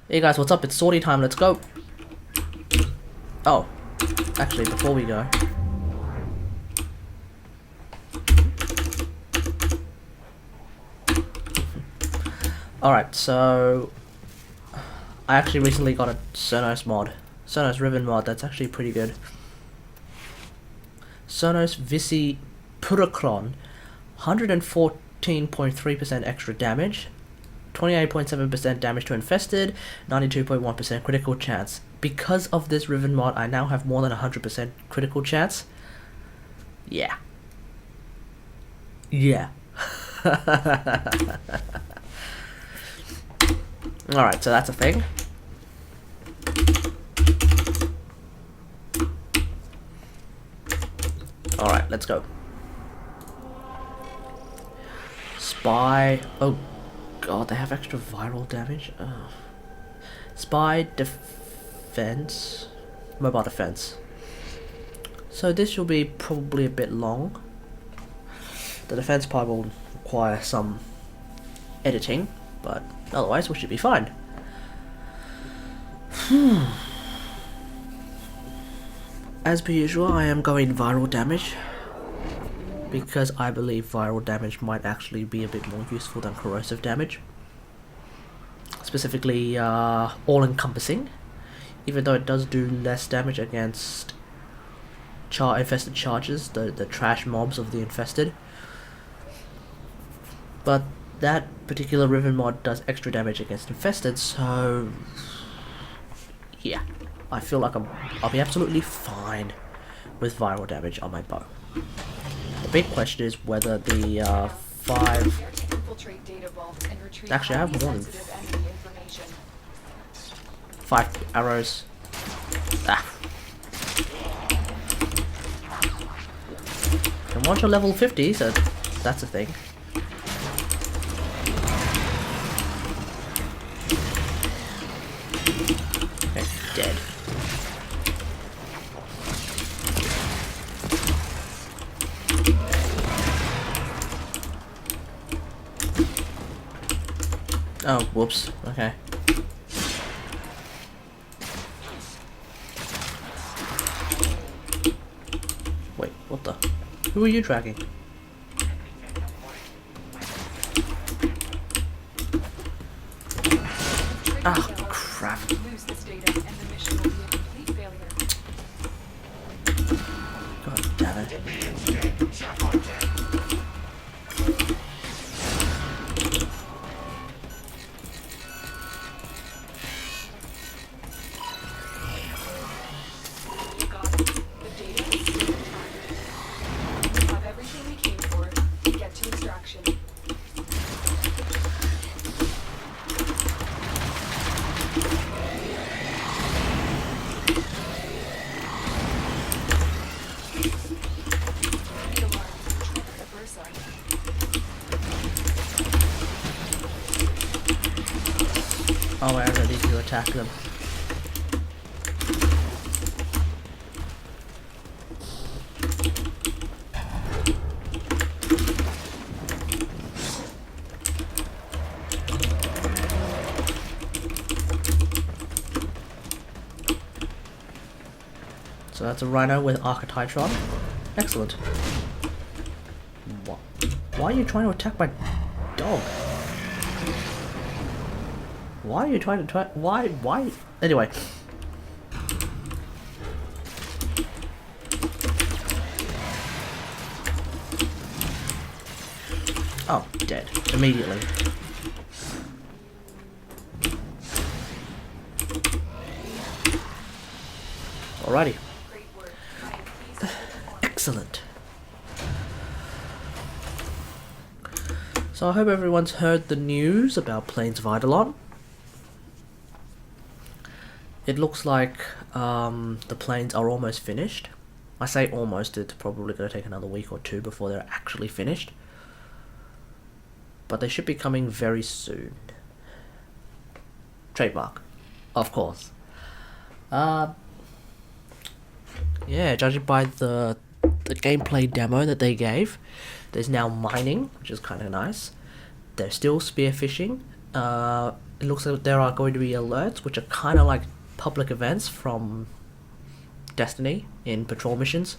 Hey guys, what's up? It's sortie time, let's go! Oh, actually, before we go... Alright, so... I actually recently got a Cernos mod. Cernos Riven mod, that's actually pretty good. Cernos Visi Puracron, 114.3% extra damage, 28.7% damage to infested, 92.1% critical chance. Because of this Riven mod, I now have more than 100% critical chance. Yeah. Yeah. Alright, so that's a thing. Alright, let's go. Spy... Oh, God, they have extra viral damage? Oh. Spy defense... Mobile defense. So this will be probably a bit long. The defense part will require some editing, but otherwise we should be fine. As per usual, I am going viral damage, because I believe viral damage might actually be a bit more useful than corrosive damage. Specifically, all-encompassing, even though it does do less damage against infested charges, the trash mobs of the infested. But that particular Riven mod does extra damage against infested, so... yeah. I feel like I'll be absolutely fine with viral damage on my bow. The big question is whether the 5... Actually, I have more than 5 arrows. Ah. And once you're level 50, so that's a thing. Okay, dead. Oh, whoops. Okay. Wait, what the? Who are you tracking? Ah, crap. God damn it. Oh, I already need to attack them. So that's a rhino with Archititron. Excellent. What? Why are you trying to attack my dog? Why are you trying to try? Why? Anyway. Oh, dead. Immediately. Alrighty. Excellent. So I hope everyone's heard the news about Plains of Eidolon. It looks like the planes are almost finished. I say almost, it's probably going to take another week or two before they're actually finished. But they should be coming very soon. Trademark, of course. Yeah, judging by the gameplay demo that they gave, there's now mining, which is kind of nice. There's still spearfishing. it looks like there are going to be alerts, which are kind of like public events from Destiny in patrol missions.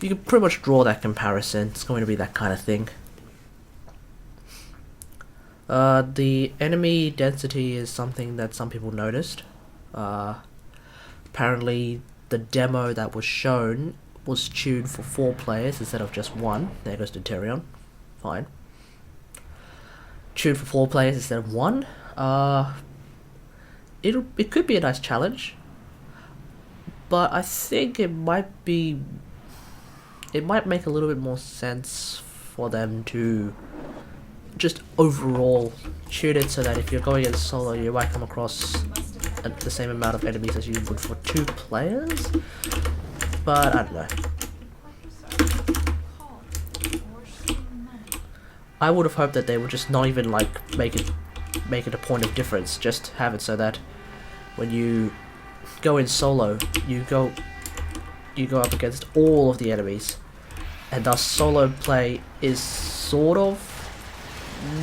You can pretty much draw that comparison. It's going to be that kind of thing. The enemy density is something that some people noticed. Apparently, the demo that was shown was tuned for 4 players instead of just 1. There goes to Tyrion. Fine. Tuned for 4 players instead of 1. It could be a nice challenge, but I think it might make a little bit more sense for them to just overall tune it so that if you're going in solo, you might come across the same amount of enemies as you would for 2 players. But I don't know. I would have hoped that they would just not even like make it a point of difference. Just have it so that when you go in solo, you go up against all of the enemies, and thus solo play is sort of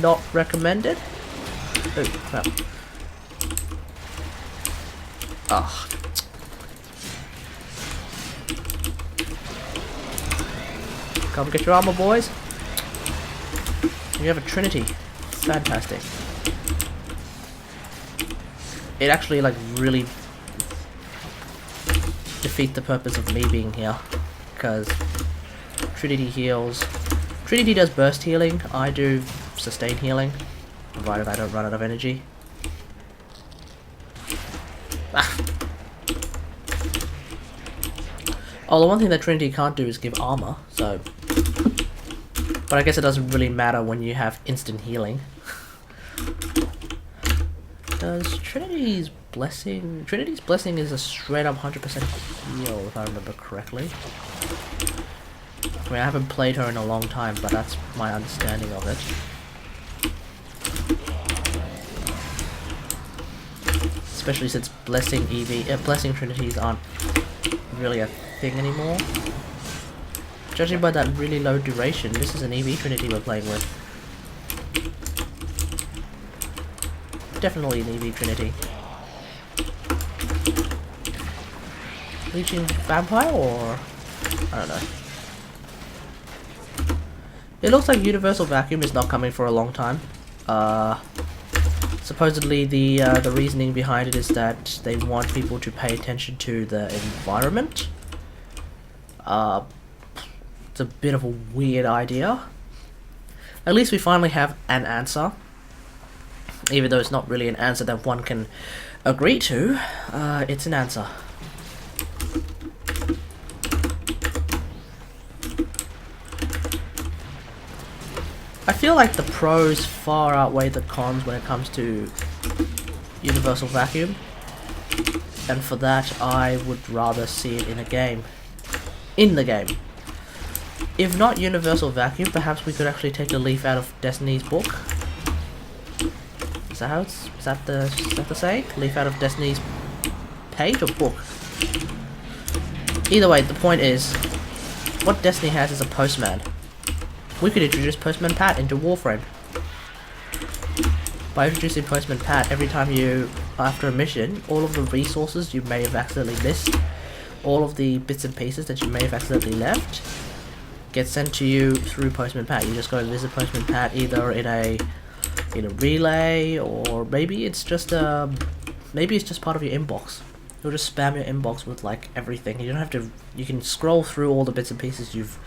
not recommended. Oh crap! Ah. Come get your armor, boys. You have a Trinity. Fantastic. It actually like really defeats the purpose of me being here, because Trinity heals. Trinity does burst healing. I do sustain healing, provided I don't run out of energy. Ah. Oh, the one thing that Trinity can't do is give armor, so... But I guess it doesn't really matter when you have instant healing. Does Trinity's Blessing... Trinity's Blessing is a straight up 100% heal, if I remember correctly. I mean, I haven't played her in a long time, but that's my understanding of it. Especially since Blessing Trinities aren't really a thing anymore. Judging by that really low duration, this is an EV Trinity we're playing with. Definitely an EV Trinity. Leeching Vampire, or... I don't know. It looks like Universal Vacuum is not coming for a long time. Supposedly the reasoning behind it is that they want people to pay attention to the environment. It's a bit of a weird idea. At least we finally have an answer. Even though it's not really an answer that one can agree to, it's an answer. I feel like the pros far outweigh the cons when it comes to Universal Vacuum. And for that, I would rather see it in a game. In the game. If not Universal Vacuum, perhaps we could actually take a leaf out of Destiny's book. Is that how it's... is that the saying? Leaf out of Destiny's page or book? Either way, the point is, what Destiny has is a postman. We could introduce Postman Pat into WarFrame. By introducing Postman Pat, every time you, after a mission, all of the resources you may have accidentally missed, all of the bits and pieces that you may have accidentally left, get sent to you through Postman Pat. You just go and visit Postman Pat either in a relay, or maybe it's just part of your inbox. You'll just spam your inbox with like everything. You don't have to. You can scroll through all the bits and pieces you've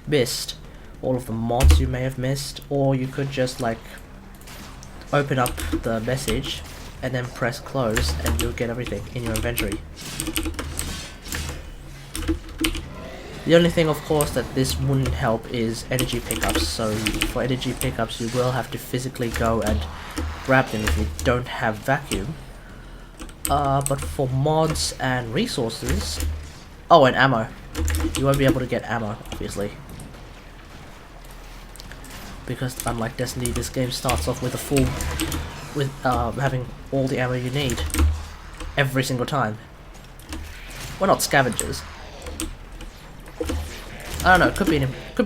missed, all of the mods you may have missed, or you could just like open up the message and then press close, and you'll get everything in your inventory. The only thing, of course, that this wouldn't help is energy pickups. So for energy pickups, you will have to physically go and grab them if you don't have vacuum. But for mods and resources, oh, and ammo, you won't be able to get ammo, obviously, because unlike Destiny, this game starts off with having all the ammo you need every single time. We're not scavengers. I don't know. Could be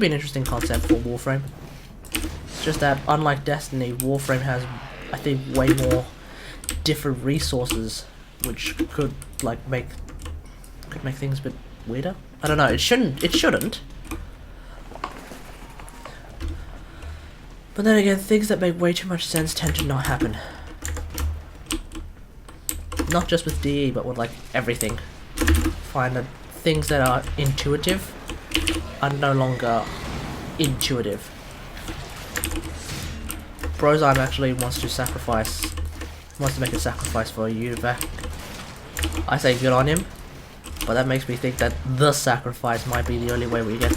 an interesting concept for WarFrame. It's just that unlike Destiny, WarFrame has I think way more different resources, which could like make things a bit weirder. I don't know. It shouldn't. But then again, things that make way too much sense tend to not happen. Not just with DE, but with like everything. Find that things that are intuitive are no longer intuitive. Brozime actually wants to make a sacrifice for a UVAC. I say good on him, but that makes me think that the sacrifice might be the only way we get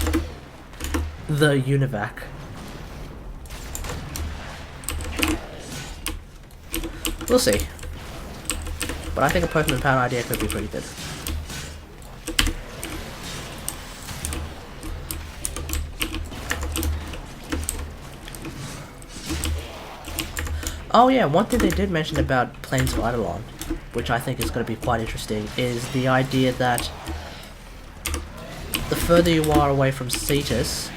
the UNIVAC. We'll see. But I think a Pokemon Pound idea could be pretty good. Oh yeah, one thing they did mention about Plains of Eidolon, which I think is going to be quite interesting, is the idea that the further you are away from Cetus,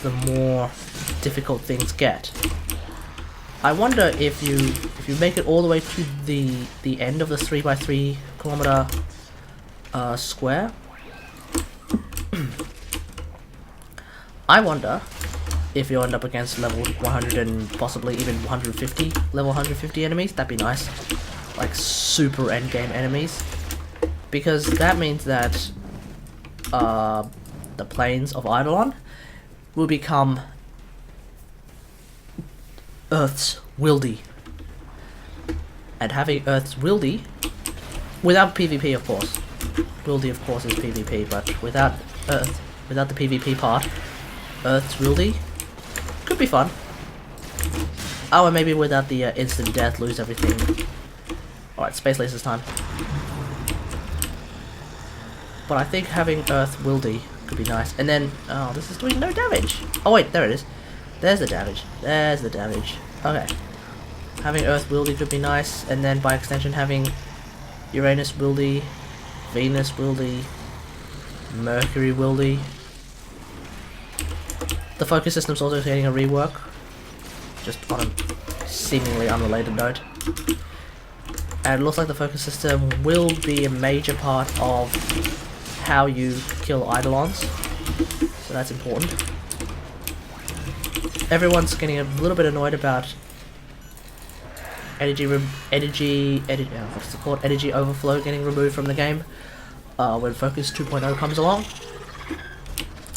the more difficult things get. I wonder if you make it all the way to the end of the 3x3 kilometer square. I wonder if you end up against level 100 and possibly even 150, level 150 enemies. That'd be nice, like super endgame enemies, because that means that the Plains of Eidolon will become Earth's Wildy. And having Earth's Wildy, without PvP of course. Wildy of course is PvP, but without the PvP part, Earth's Wildy could be fun. Oh, and maybe without the instant death, lose everything. Alright, Space Laser's time. But I think having Earth Wildy could be nice. And then, oh, this is doing no damage. Oh wait, there it is. There's the damage. There's the damage. Okay. Having Earth Wildy could be nice, and then by extension having Uranus Wildy, Venus Wildy, Mercury Wildy. The focus system's also getting a rework, just on a seemingly unrelated note. And it looks like the focus system will be a major part of how you kill Eidolons, so that's important. Everyone's getting a little bit annoyed about energy overflow getting removed from the game when Focus 2.0 comes along,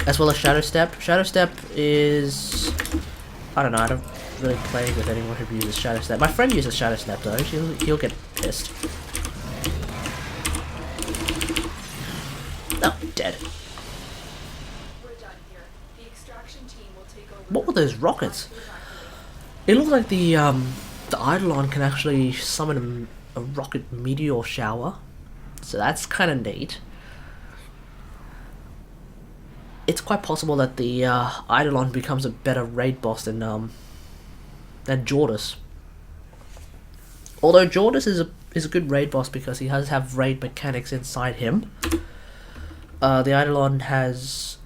as well as Shadow Step. Shadow Step is, I don't know, I don't really play with anyone who uses Shadow Step. My friend uses Shadow Step though. He'll get pissed. No, dead. What were those rockets? It looks like the Eidolon can actually summon a rocket meteor shower, so that's kind of neat. It's quite possible that the Eidolon becomes a better raid boss than Jordis. Although Jordis is a good raid boss because he does have raid mechanics inside him. The Eidolon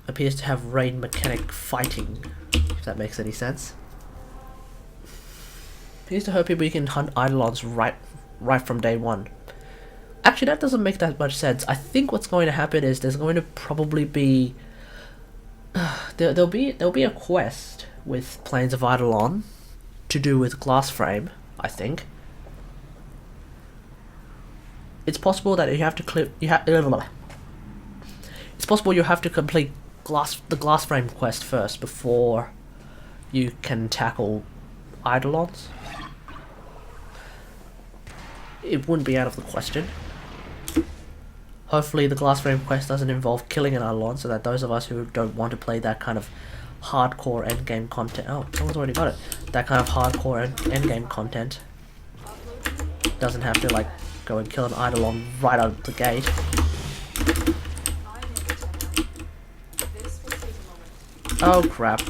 appears to have raid mechanic fighting, if that makes any sense. I used to hope people can hunt Eidolons right from day one. Actually, that doesn't make that much sense. I think what's going to happen is there's going to probably be there'll be a quest with Plains of Eidolon to do with WarFrame, I think. It's possible that you have to It's possible you have to complete the WarFrame quest first before you can tackle Eidolons. It wouldn't be out of the question. Hopefully the WarFrame quest doesn't involve killing an Eidolon, so that those of us who don't want to play that kind of hardcore endgame content... Oh, someone's already got it. That kind of hardcore endgame content doesn't have to, like, go and kill an Eidolon right out of the gate. Oh crap.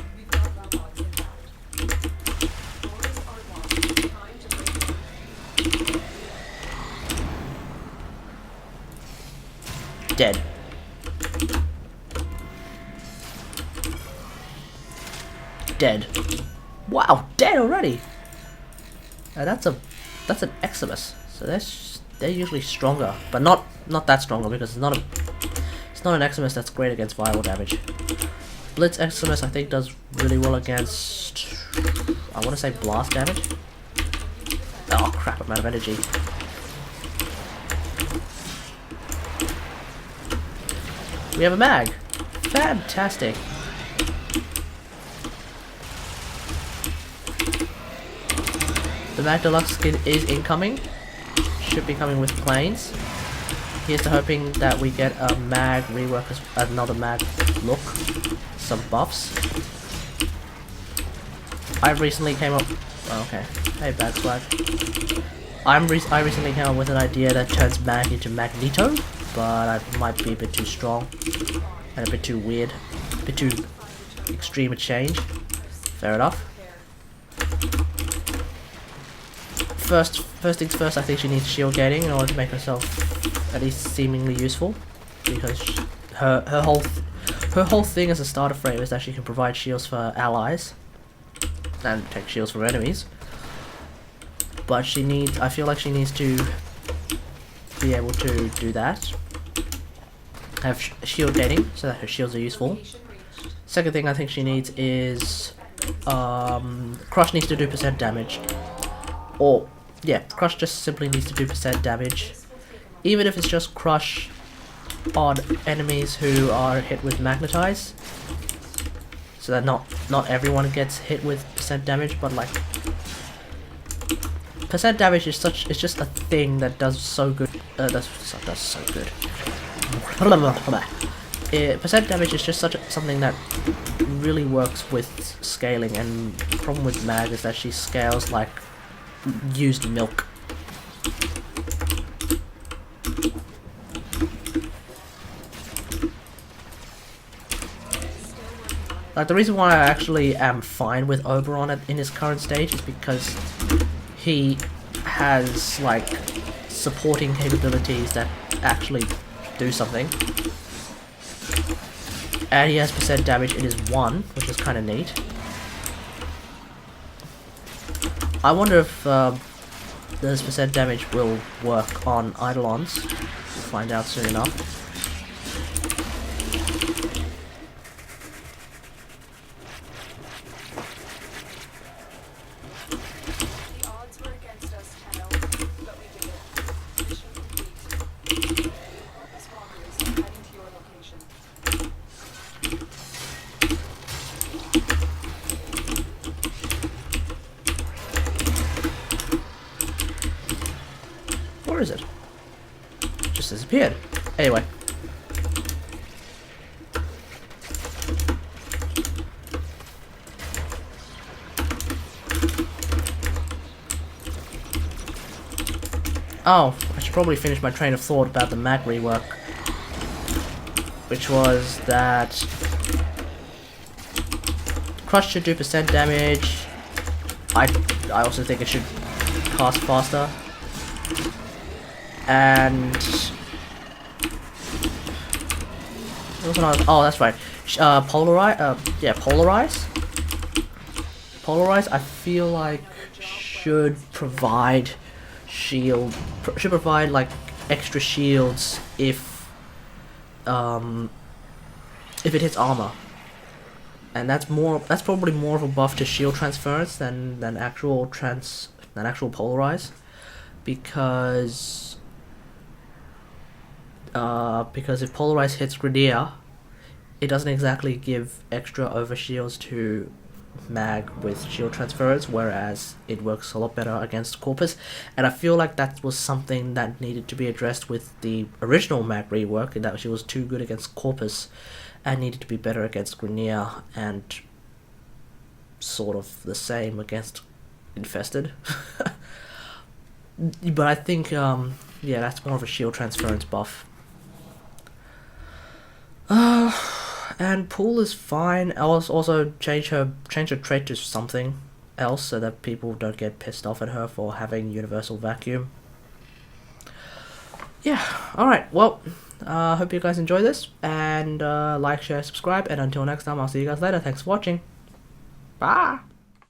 Dead. Dead. Wow, dead already. That's an Eximus, so they're usually stronger, but not that stronger because it's not an Eximus that's great against viral damage. Blitz Eximus I think does really well against, I want to say blast damage. Oh crap! I'm out of energy. We have a mag. Fantastic. The Mag Deluxe skin is incoming. Should be coming with planes. Here's to hoping that we get a mag rework, another mag look, some buffs. I recently came up. Oh, okay. Hey, bad swag. I recently came up with an idea that turns mag into Magneto, but I might be a bit too strong and a bit too weird, a bit too extreme a change. Fair enough. First things first, I think she needs shield gating in order to make herself at least seemingly useful, because her whole thing as a starter frame is that she can provide shields for allies and take shields from enemies. But I feel like she needs to be able to do that. Have shield gating so that her shields are useful. Second thing I think she needs is Crush needs to do percent damage. Or yeah, Crush just simply needs to do percent damage. Even if it's just Crush on enemies who are hit with Magnetize. So that not everyone gets hit with percent damage, but like percent damage is it's just a thing that does so good. Does so good. Percent damage is just something that really works with scaling, and the problem with Mag is that she scales like used milk. Like, the reason why I actually am fine with Oberon in his current stage is because he has like supporting capabilities that actually do something. And he has percent damage in his 1, which is kind of neat. I wonder if this percent damage will work on Eidolons. We'll find out soon enough. Where is it? Just disappeared. Anyway. Oh, I should probably finish my train of thought about the Mag rework. Which was that Crush should do percent damage. I also think it should cast faster. And oh, that's right. Polarize. Yeah, polarize. Polarize. I feel like should provide like extra shields if it hits armor, and that's probably more of a buff to shield transference than actual polarize, because if Polarize hits Grenier, it doesn't exactly give extra overshields to Mag with shield transference, whereas it works a lot better against Corpus. And I feel like that was something that needed to be addressed with the original Mag rework, in that she was too good against Corpus and needed to be better against Grenier and sort of the same against Infested. But I think yeah, that's more of a shield transference buff. And Pool is fine. I'll also change her trait to something else so that people don't get pissed off at her for having universal vacuum. Yeah, alright, well, hope you guys enjoy this, and like, share, subscribe, and until next time, I'll see you guys later. Thanks for watching. Bye!